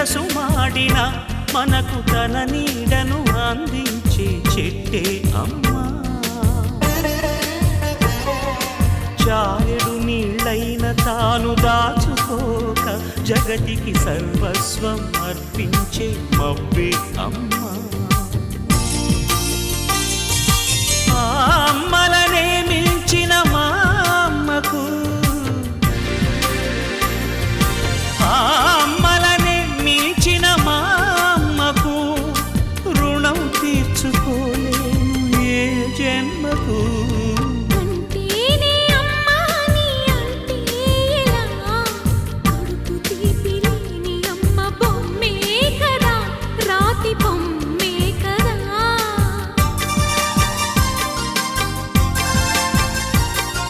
విరసుమాడిన మనకు తన నీడను అందించే చెట్టే అమ్మా. చారెడు నీళ్ళైన తాను దాచుకోక జగతికి సర్వస్వం అర్పించే మబ్బే అమ్మా. ఆ అమ్మలనే మించిన మా